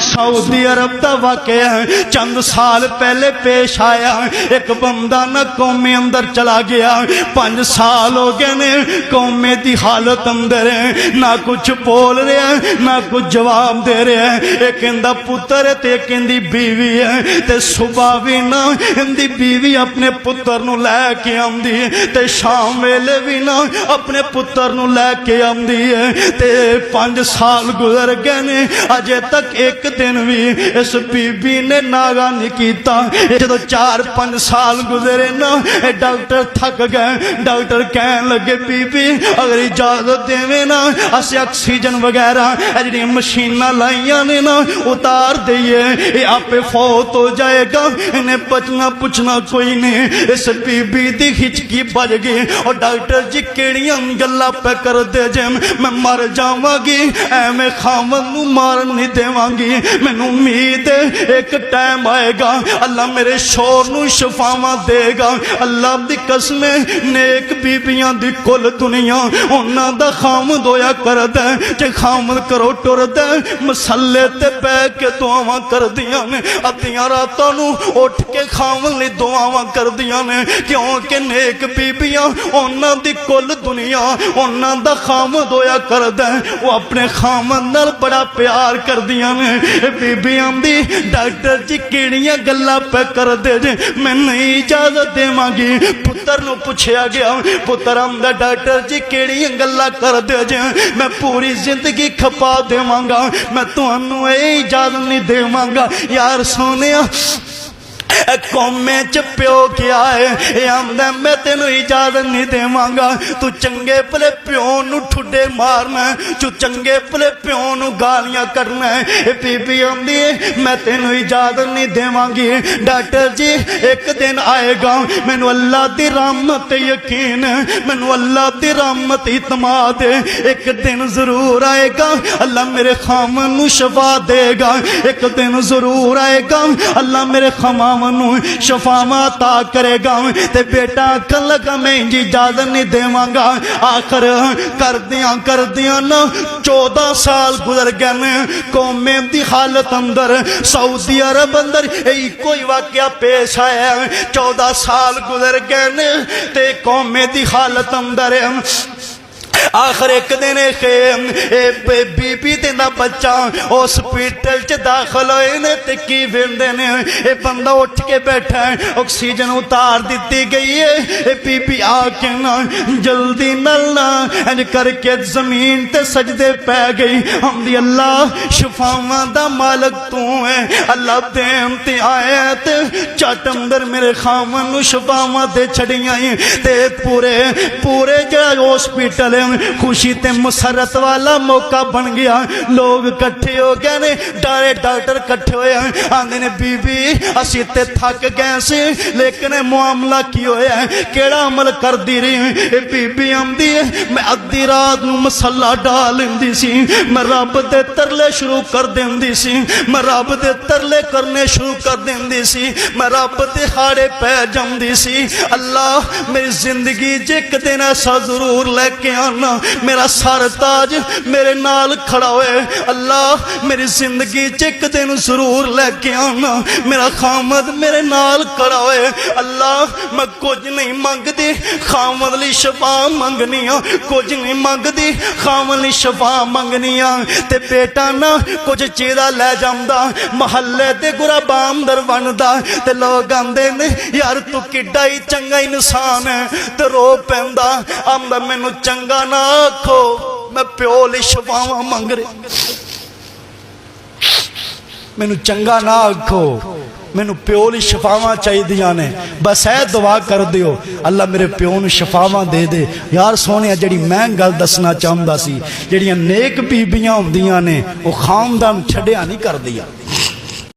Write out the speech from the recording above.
Saudi अरब का वाकया चंद साल पहले पेश आया। एक बंदा ना कौमे अंदर चला गया, 5 साल हो गए ने कौमे की हालत अंदर है, ना कुछ बोल रहा है ना कुछ जवाब दे रहा है। एक इंदा पुत्र है ते एक इंदी बीवी है, ते सुबह भी ना इंदी बीवी अपने पुत्र नूं लैके आंदी है, ते शाम वेले भी ना अपने पुत्र नूं लैके आंदी है। ते 5 साल गुजर गए ने, अजे तक एक दिन भी इस बीबी ने नागा नहीं कीता। जो 4-5 साल गुजरे ना, डॉक्टर थक गए। डॉक्टर कहन लगे बीबी अगर इजाजत देवे ना अस ऑक्सीजन वगैरह जी मशीना लाइया ने ना उतार दईए, ये आपे फौत हो जाएगा, इन्हें बचना पुछना कोई नहीं। इस बीबी दी हिचकी बज गई और डॉक्टर जी केड़ियां गल्लां पे कर दे जे मैं मर जावांगी, एवें खावन नूं मारन नहीं देवांगी। मैनूं उम्मीद एक टाइम आएगा अल्लाह मेरे शोर नूं शफावां देगा। अल्लाह दी कसम नेक बीबियां दी कुल दुनिया उन्हां दा खामद होया करदा है। जे खामद करो टुरदा मसले ते बैठ के दुआवां करदियां ने, अद्धियां रातां नूं उठ के खामद लई दुआवां करदियां ने, क्योंकि नेक बीबियां उन्हां दी कुल दुनिया उन्हां दा खामद होया करदा है। वो अपने खामद नाल बड़ा प्यार करदियां ने। बीबियां दी डॉक्टर जी किहड़ियां गल्लां पे करदे जे मैं नहीं इजाजत देवांगी। पुत्र नूं पुछया गया, पुत्र आंदा डॉक्टर जी किहड़ियां गल्लां करदे जे मैं पूरी जिंदगी खपा देवांगा, मैं तुहानूं ये इजाजत नहीं देवांगा। यार सोनिया कौमे च प्यो क्या है, आंदा मैं तेन इजाजत नहीं देवांगा। तू चंगे भले प्यो नूं ठुडे मारना, तू चंगे भले प्यो नूं गालियां करना है। बीबी आंदी है मैं तेन इजाजत नहीं देवांगी। डॉक्टर जी एक दिन आएगा, मैनू अल्लाह दी रहमत यकीन है, मैनू अल्लाह दी रहमत इतमाद है, एक दिन जरूर आएगा अल्लाह मेरे खामन नूं शफा देगा। एक दिन जरूर आएगा अल्लाह मेरे खामन शफावा ता करेगा। ते बेटा आखन लगा मैं इंजी इजाजत नहीं देवांगा। आखिर कर दिया ना 14 साल गुजर गए ने। कौमे दी हालत अंदर सऊदी अरब अंदर यही कोई वाकया पेश आया। 14 साल गुजर गए ने ते कौमे दी हालत अंदर आखिर एक दिन बीबी तेना बच्चा हॉस्पिटल च दाखिल होए ने ते की वेंदे ने, ये बंदा उठ के बैठा है, ऑक्सीजन उतार दी गई है। बीबी आके ना जल्दी नलना करके जमीन ते सजदे पै गई। हमदी अल्लाह शफावां दा मालक तू है, अल्लाह देन ते आया ते झट अंदर मेरे खामन नूं शफावां दे छड़ियां ते पूरे जड़ा हॉस्पिटल खुशी ते मुसरत वाला मौका बन गया। लोग इकट्ठे हो गए ने, डारे डॉक्टर इकट्ठे होए आंदे ने बीबी असीं ते थक गए से, लेकिन मामला की होया है, केड़ा अमल कर दी रही। बीबी आंदी है मैं अद्धी रात नूं मसला डाल लैंदी सी, मैं रब दे तरले शुरू कर देंदी सी, मैं रब दे तरले करने शुरू कर देंदी सी, मैं रब दे हाड़े पै जांदी सी। अल्लाह मेरी जिंदगी च एक दिन ऐसा जरूर लेके आना मेरा सर ताज मेरे नाल खड़ा होए। अल्लाह मेरी जिंदगी च एक दिन जरूर लेके आना मेरा खामद मेरे नाल खड़ा होए। अल्लाह मैं कुछ नहीं मंगदी, खामद लई शफा मंगनी आ, कुछ नहीं मंगदी, खामद लई शफा मंगनी आ। ते बेटा ना कुछ चीज़ा लै जांदा, महल्ले दे गुराबा अंदर बनदा ते लोग आंदे ने यार तू किड्डा ही चंगा इंसान है, ते रो पैंदा आंदा मैनू चंगा ना आखो, मैं प्यो लई शफावां मंग रहा, मैनू चंगा ना आखो, मैनू प्यो लई शफावां चाहिदियां ने। बस ऐ दुआ कर दियो अल्लाह मेरे प्यो नूं शफावां दे दे। यार सोहणिया जिहड़ी मैं गल दसना चाहुंदा सी, जिहड़ियां नेक बीबियां हुंदियां ने वो खानदान छड्डिया नहीं करदियां।